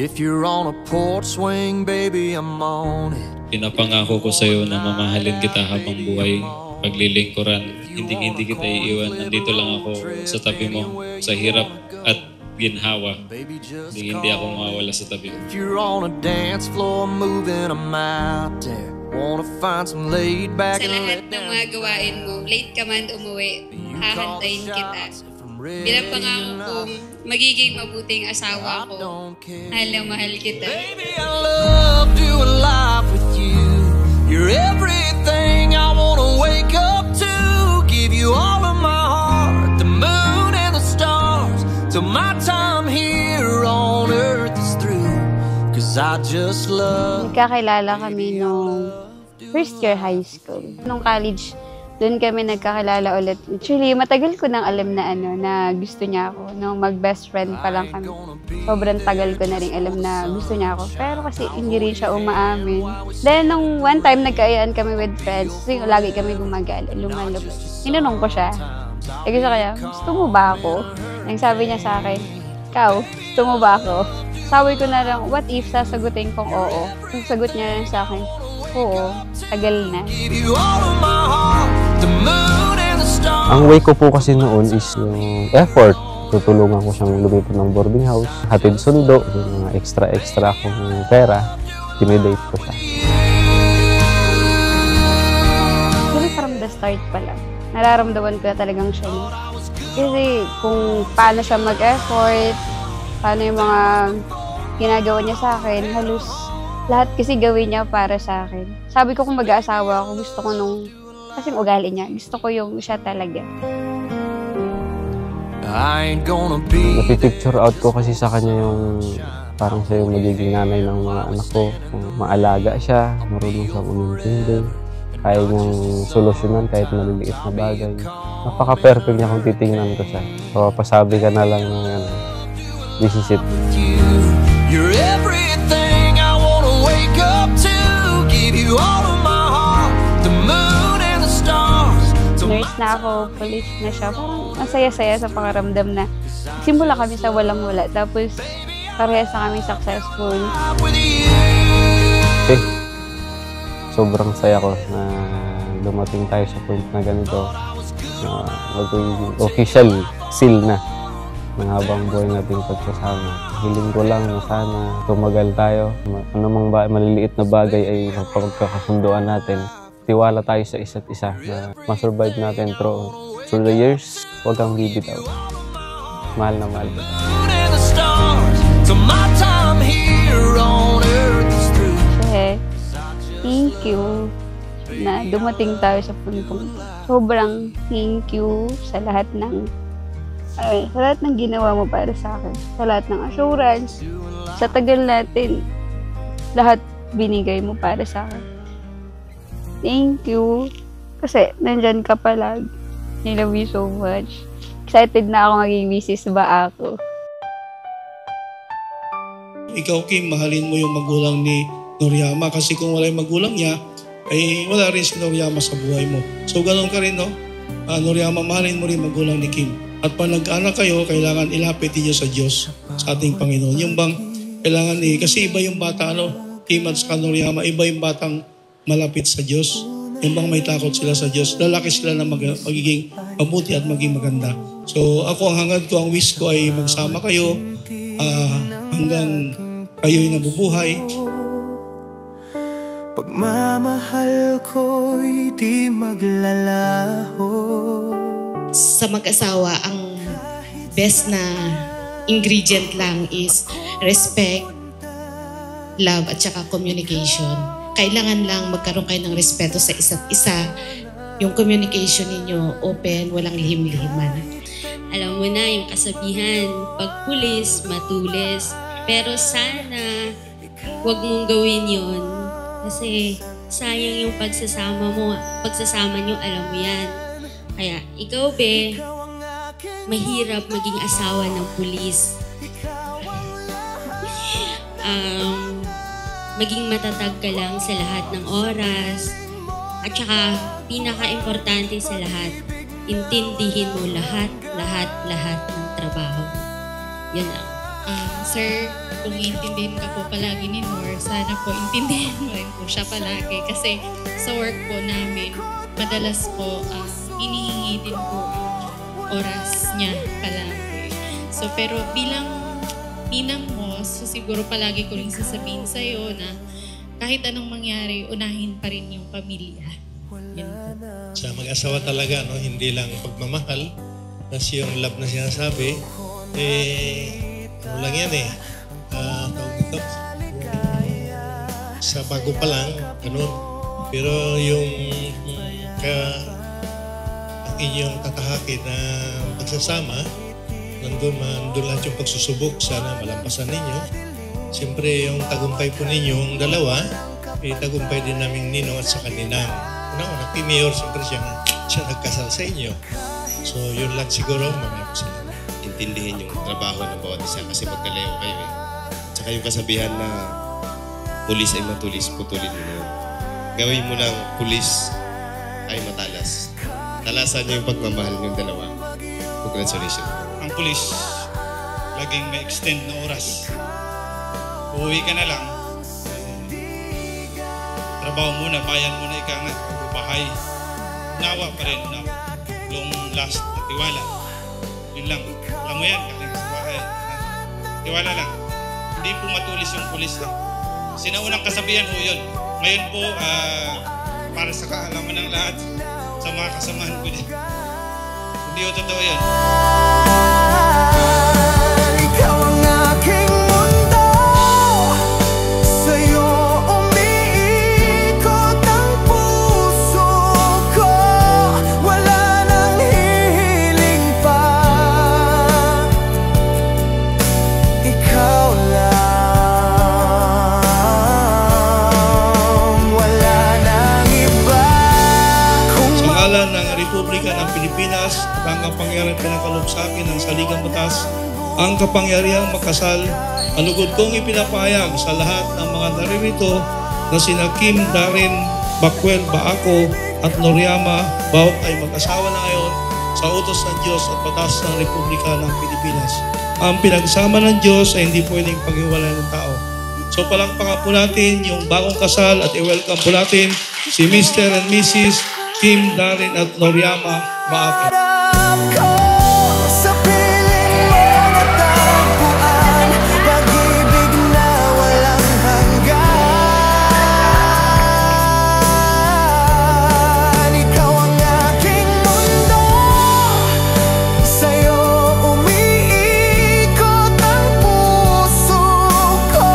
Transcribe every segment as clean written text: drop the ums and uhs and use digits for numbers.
If you're on a porch swing, baby, I'm on it. Pinapangako ko sa'yo na mamahalin kita habang buhay, paglilingkuran. Hindi kita iiwan. Nandito lang ako sa tabi mo, sa hirap at ginhawa. Hindi ako mawawala sa tabi mo. If you're on a dance floor, moving, I'm out there. Wanna find some laid back. Sa lahat ng mga gawain mo, late ka man umuwi, hahantayin kita. Bilang pangako kong magiging mabuting asawa ko, mahal na mahal kita. Baby, I love doing life with you. You're everything I wanna wake up to. Give you all of my heart, the moon and the stars, till my time here on earth is through. Cause I just love. Nagkakilala kami nung first year high school. Nung college, doon kami nagkakilala ulit. Actually, matagal ko nang alam na na gusto niya ako. Nung mag-best friend pa lang kami. Sobrang tagal ko na rin alam na gusto niya ako. Pero kasi hindi rin siya umaamin. Then, nung one time, nagkaayaan kami with friends. Kasi lagi kami lumalabas. Tinanong ko siya. Gusto kaya, gusto mo ba ako? Nagsabi niya sa akin, ikaw, gusto mo ba ako? Sabi ko na lang, what if sasagutin kong oo? Sagot niya lang sa akin, oo, tagal na. Ang way ko po kasi noon is yung effort. Tutulungan ko siyang lumipat ng boarding house, hatid sundo, yung mga extra akong pera, dinidate ko siya. Actually, from the start pa lang, nararamdaman ko na talagang siya. Kasi kung paano siya mag-effort, paano yung mga ginagawa niya sa akin, halos lahat kasi gawin niya para sa akin. Sabi ko kung mag-aasawa ako, gusto ko nung kasing ugali niya. Gusto ko yung siya talaga. Napipicture out ko kasi sa kanya yung parang siya yung magiging nanay ng mga anak ko. Kung maalaga siya, marunong siyang umintindi. Kaya niyang solusyonan kahit maliliit na bagay. Napaka-perfect niya kung titingnan ko siya. So, pasabi ka na lang ng this is it. You're everything I wanna wake up to. Give you all of my heart, the moon and the stars. Nurse na ako, police na siya. Parang masaya-saya sa pakaramdam na simula kami sa walang-wala. Tapos parehas na kami successful. Okay. Sobrang saya ko na dumating tayo sa point na ganito. Magiging official seal na ng habang buhay nating pagsasama. Hiling ko lang na sana tumagal tayo. Anumang maliliit na bagay ay magpagkakasunduan natin. Tiwala tayo sa isa't isa na masurvive natin through the years. Huwag kang bibitaw. Mahal na mahal kita. Thank you na dumating tayo sa puntong. Sobrang thank you sa lahat ng ginawa mo para sa akin. Sa lahat ng assurance, sa tagal natin, lahat binigay mo para sa akin. Thank you. Kasi nandyan ka palagi. I love you so much. Excited na ako maging misis ba ako. Ikaw, Kim, mahalin mo yung magulang ni Noriama kasi kung wala yung magulang niya, ay wala rin si Noriama sa buhay mo. So, ganoon ka rin, no? Noriama, mahalin mo rin magulang ni Kim. At pag nag-anak kayo, kailangan ilapit niyo sa Diyos, sa ating Panginoon. Yung bang kailangan kasi iba yung bata, Kim at sa Noriama, iba yung batang malapit sa Diyos. Yung bang may takot sila sa Diyos. Lalaki sila na magiging mabuti at maging maganda. So ako, ang hangad ko, ang wish ko ay magsama kayo hanggang kayo'y nabubuhay. Pagmamahal ko'y di maglalaho. Sa mag-asawa, ang best na ingredient lang is respect, love, at saka communication. Kailangan lang magkaroon kayo ng respeto sa isa't isa. Yung communication ninyo open, walang lihim-lihiman. Alam mo na yung kasabihan, pag pulis, matulis. Pero sana, huwag mong gawin yun. Kasi sayang yung pagsasama nyo, alam mo yan. Kaya ikaw, be, mahirap maging asawa ng pulis. Maging matatag ka lang sa lahat ng oras. At saka, pinaka-importante sa lahat, intindihin mo lahat ng trabaho. Yan lang. Sir, kung iintindihin ka po palagi ni Nor, sana po intindihin mo rin po siya palagi. Kasi sa work po namin, madalas po hinihingi din po yung oras niya palagi. So, pero bilang ninang mo, so siguro palagi ko rin sasabihin sa'yo na kahit anong mangyari, unahin pa rin yung pamilya. Yan po. Sa mag-asawa talaga, no? Hindi lang pagmamahal, kasi yung love na sinasabi, ano lang yan tawag ito, sa bago pa lang, ganun. Pero yung ang inyong tatahakin na pagsasama, nandun lahat yung pagsusubok, sana malampasan ninyo. Siyempre, yung tagumpay po ninyong dalawa, tagumpay din namin ninong at sa kaninang. Una, Mayor, siyempre siya nagkasal sa inyo. So, yun lang siguro, maraming salamat. Intindihin yung trabaho ng bawat isa kasi magkalayo kayo eh. Tsaka yung kasabihan na pulis ay matulis, putulin mo na yun. Gawin mo ng pulis ay matalas. Talasan niyo yung pagmamahal ng dalawa. Congratulations. Ang pulis, laging may extend na oras. Uuwi ka na lang. Trabaho muna, bayan muna ika nga, bahay. Nawa pa rin, no? Long last na tiwala. Yun lang. Alam mo yan, kaling sa bahay. Tiwala lang. Hindi po matulis yung pulis lang. Sinaunang kasabihan po yun. Ngayon po, para sa kaalaman ng lahat, sa mga kasamahan ko dyan. Hindi po totoo yun. Ikaw ang aking mundo, sa'yo umiikot ang puso ko. Wala nang hihiling pa, ikaw lang, wala nang iba. Sa ngalan ng Republika ng Pilipinas, ang kapangyarihan pinakalob sa akin ng saligang batas, ang kapangyarihang makasal, alugod kong ipinapahayag sa lahat ng mga naririto na sina Kim, Darren, Bakwel, Baako at Noriama, bawat ay mag-asawa na ngayon sa utos ng Diyos at batas ng Republika ng Pilipinas. Ang pinagsama ng Diyos ay hindi pwedeng paghiwalay ng tao. So palakpakan po natin yung bagong kasal at i-welcome po natin si Mr. and Mrs. Kim, Darren at Noriama Baako. Sa piling mo natagpuan, pag-ibig na walang hanggan. Ikaw ang aking mundo, sa'yo umiikot ang puso ko.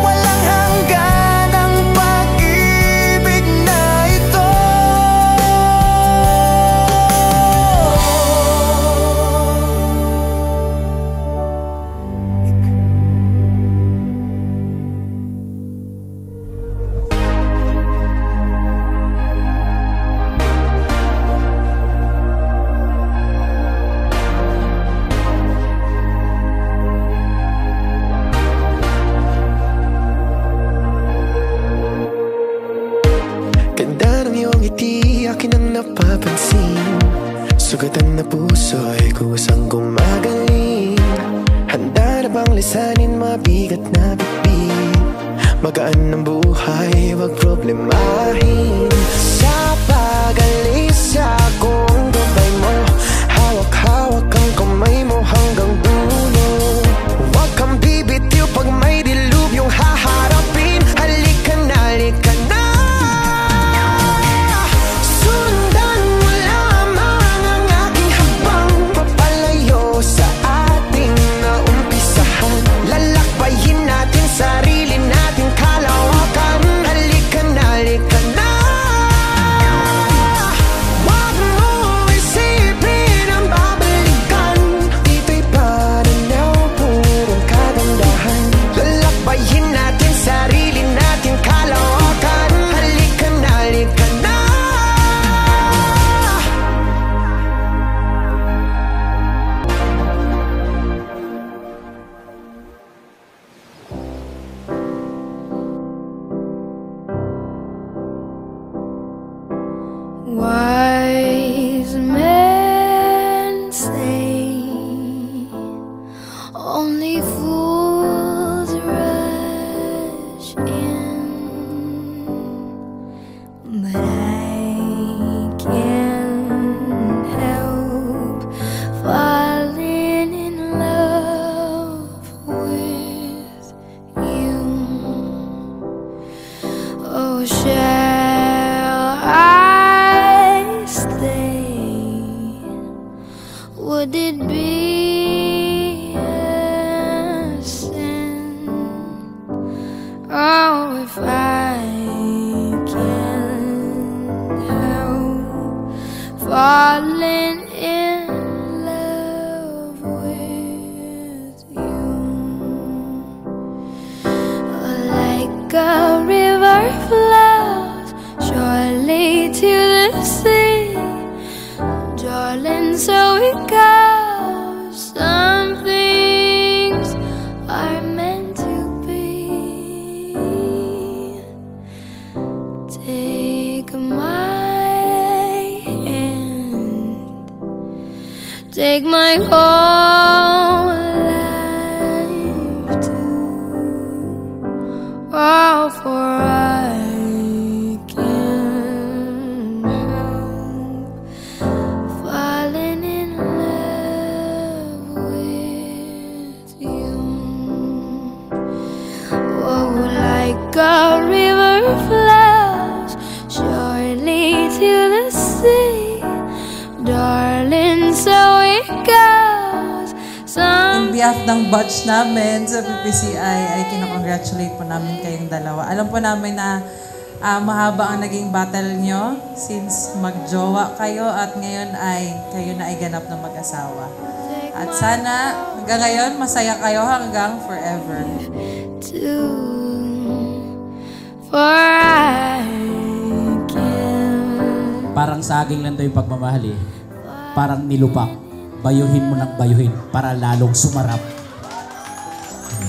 Walang hanggan ang pag-ibig na ito. Ganda ng iyong ngiti, akin ang napapansin. Sugatan na puso'y kusang gumagaling. Handa na bang lisanin mabigat na bitbit? Magaan ng buhay, wag problemahin. Sa pag-alis akong gabay mo, hawak-hawak ang kamay mo hanggang dulo. Wag kang bibitiw pag may dilubyong haharapin. Halika na, halika na. Sundan mo lamang ang aking habang papalayo sa ating naumpisahan. Lalakbayin natin sarili nating kalawakan. Halika na, halika na. Wag mo isipin ang babalikan. Dito'y paranaw, purong kagandahan. Lalakbayin natin sarili nating kalawakan. Halika na, halika na. Wise men say but I can't help falling in love with you. Oh, shall I stay? Would it be a sin? Oh, if I can't help falling in love with you. Like a river flows surely to the sea, darling, so it goes. Some things are meant to be. Take my hand, take my whole life too. Oh, for I can't help falling in love with you. Oh, like a river flows surely to the sea, darling, so it goes. In behalf ng batch namin sa PPCI ay kinakongratulate po namin kayong dalawa. Alam po namin na mahaba ang naging battle nyo since magjowa kayo at ngayon ay kayo na ay ganap na mag-asawa. At sana hanggang ngayon masaya kayo hanggang forever. For I can. Parang saging lang daw yung pagmamahal eh. Parang nilupak. Bayuhin mo ng bayuhin para lalong sumarap.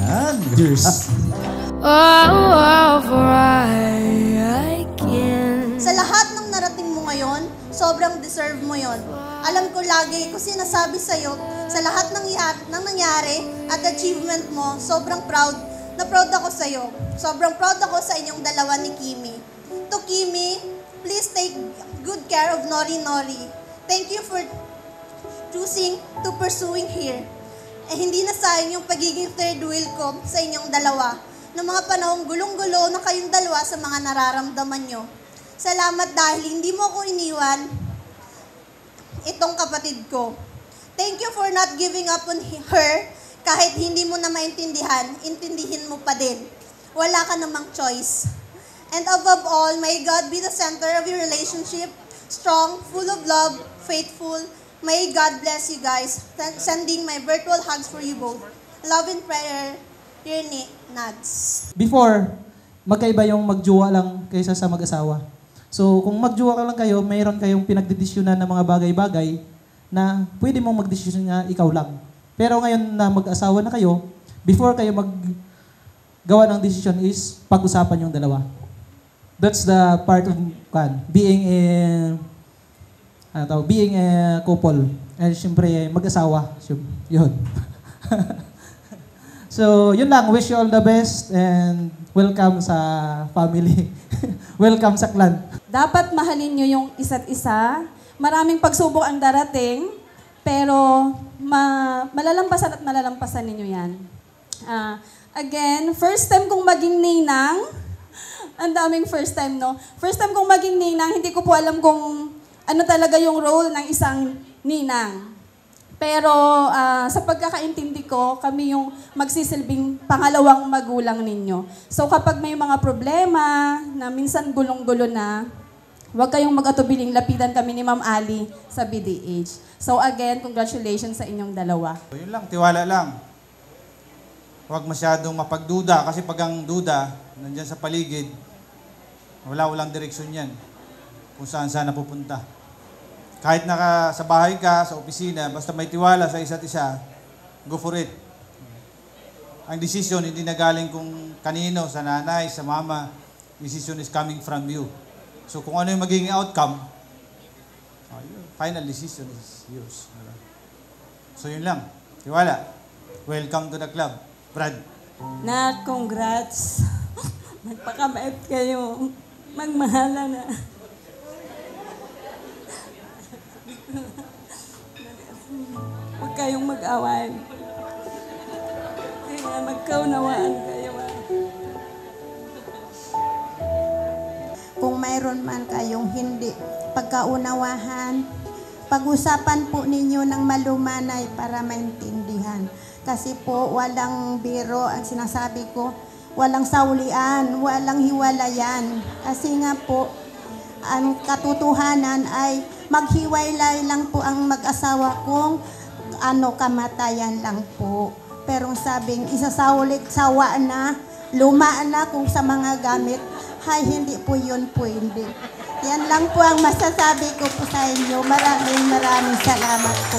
Yan. Cheers. Oh, for I can. Sa lahat ng narating mo ngayon, sobrang deserve mo yon. Alam ko lagi ko sinasabi sa'yo, sa lahat ng nangyari at achievement mo, sobrang proud na proud ako sa'yo. Sobrang proud ako sa inyong dalawa ni Kimi. To Kimi, please take good care of Nori Nori. Thank you for choosing to pursuing here. Eh, hindi na sayang yung pagiging third wheel ko sa inyong dalawa. Ng mga panahong gulong-gulo na kayong dalawa sa mga nararamdaman nyo. Salamat dahil hindi mo ako iniwan itong kapatid ko. Thank you for not giving up on her kahit hindi mo na maintindihan, intindihin mo pa din. Wala ka namang choice. And above all, may God be the center of your relationship, strong, full of love, faithful. May God bless you guys. Sending my virtual hugs for you both. Love and prayer, your Nads. Before, magkaiba yung magjowa lang kaysa sa mag-asawa. So, kung magjowa ka lang kayo, mayroon kayong pinagdedesisyonan ng mga bagay-bagay na pwede mong magdesisyon nga ikaw lang. Pero ngayon na mag-asawa na kayo, before kayo maggawa ng decision is pag-usapan yung dalawa. That's the part of being a couple. And syempre, mag-asawa. Yun. So, yun lang. Wish you all the best and welcome sa family. Welcome sa clan. Dapat mahalin nyo yung isa't isa. Maraming pagsubok ang darating, pero malalampasan at malalampasan ninyo yan. Again, first time kong maging ninang. Ang daming first time, no? First time kong maging ninang, hindi ko po alam kung ano talaga yung role ng isang ninang. Pero sa pagkakaintindi ko, kami yung magsisilbing pangalawang magulang ninyo. So kapag may mga problema na minsan gulong-gulo na, huwag kayong mag-atubiling, lapitan kami ni Ma'am Ali sa BDH. So again, congratulations sa inyong dalawa. So, yun lang, tiwala lang. Huwag masyadong mapagduda kasi pag ang duda, nandyan sa paligid, walang direksyon yan kung saan napupunta. Kahit sa bahay ka, sa opisina, basta may tiwala sa isa't isa, go for it. Ang decision hindi na galing kung kanino, sa nanay, sa mama. Decision is coming from you. So kung ano yung magiging outcome, final decision is yours. So yun lang. Tiwala. Welcome to the club. Brad. Congrats. Magpakamait kayo. Magmahala na. kayong mag-awan. Kaya magkaunawaan kayo. Kung mayroon man kayong hindi pagkaunawahan, pag-usapan po ninyo ng malumanay para maintindihan. Kasi po walang biro ang sinasabi ko, walang saulian, walang hiwalayan. Kasi nga po, ang katotohanan ay maghiwalay lang po ang mag-asawa kung kamatayan lang po. Pero sabing isasaulit sawa na, luma na kung sa mga gamit, ay hindi po yun pwede. Yan lang po ang masasabi ko po sa inyo. Maraming salamat po.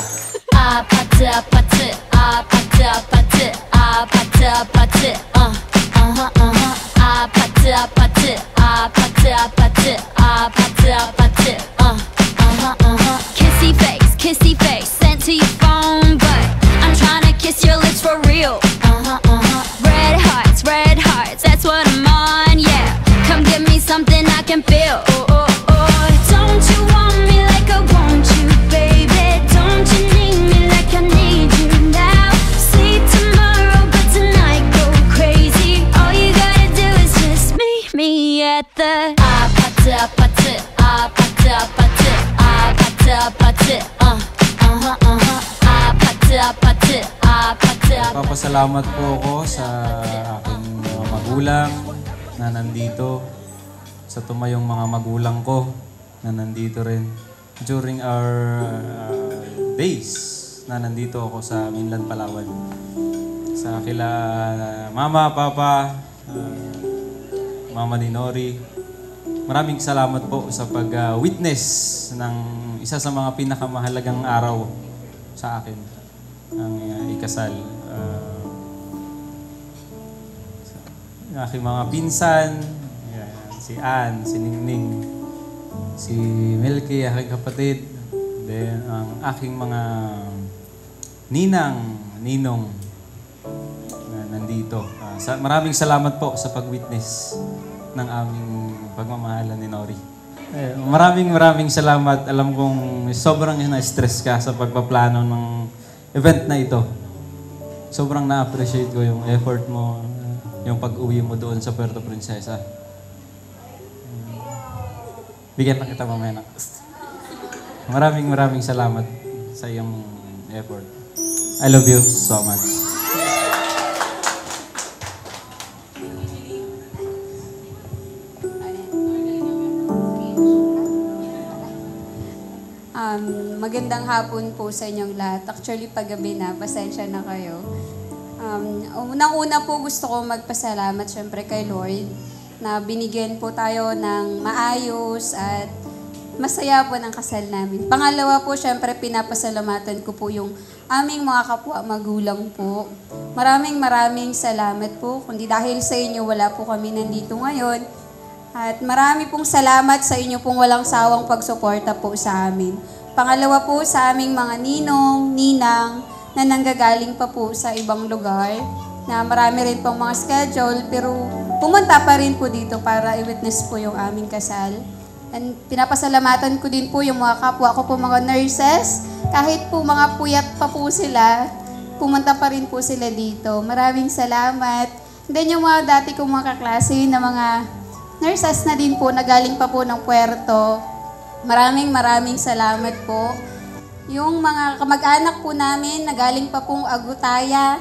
Kissy face, sent to your phone, but I'm trying to kiss your lips for real. Red hearts, that's what I'm on, yeah. Come give me something I can feel. Don't you want me like I want you, baby? Don't you need me like I need you now? Sleep tomorrow, but tonight go crazy. All you gotta do is just meet me at the Papasalamat po ako sa aking mga magulang na nandito, sa tumayong mga magulang ko na nandito rin during our days na nandito ako sa Mainland, Palawan. Sa kila Mama, Papa, Mama ni Nori, maraming salamat po sa pag-witness ng isa sa mga pinakamahalagang araw sa akin, ang ikasal. Aking mga pinsan, si Ann, si Ningning, si Milky, aking kapatid, then ang aking mga ninong na nandito. Maraming salamat po sa pag-witness ng aming pagmamahalan ni Nori. Maraming salamat. Alam kong sobrang na-stress ka sa pagpaplano ng event na ito. Sobrang na-appreciate ko yung effort mo, yung pag-uwi mo doon sa Puerto Princesa. Bigyan na kita mamaya ng maraming salamat sa iyong effort. I love you so much. Magandang hapon po sa inyong lahat. Actually, paggabi na, pasensya na kayo. Unang-una po gusto ko magpasalamat syempre kay Lord na binigyan po tayo ng maayos at masaya po ng kasal namin. Pangalawa po, syempre pinapasalamatan ko po yung aming mga kapwa magulang po. Maraming salamat po. Kundi dahil sa inyo, wala po kami nandito ngayon. At marami pong salamat sa inyo pong walang sawang pagsuporta po sa amin. Pangalawa po sa aming mga ninong, ninang, na nanggagaling pa po sa ibang lugar, na marami rin pong mga schedule, pero pumunta pa rin po dito para i-witness po yung aming kasal. And pinapasalamatan ko din po yung mga kapwa ko po mga nurses, kahit po mga puyat pa po sila, pumunta pa rin po sila dito. Maraming salamat. Then yung mga dati kong mga kaklase na mga nurses na din po, na galing pa po ng Puerto, maraming salamat po. Yung mga kamag-anak po namin na galing pa pong Agutaya,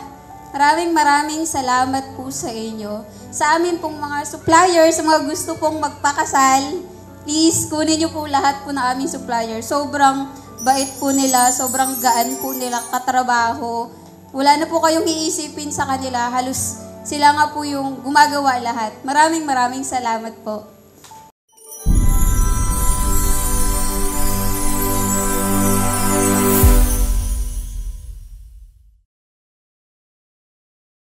maraming salamat po sa inyo. Sa amin pong mga suppliers, sa mga gusto pong magpakasal, please kunin niyo po lahat po ng aming supplier. Sobrang bait po nila, sobrang gaan po nila katrabaho. Wala na po kayong iisipin sa kanila, halos sila nga po yung gumagawa lahat. Maraming salamat po.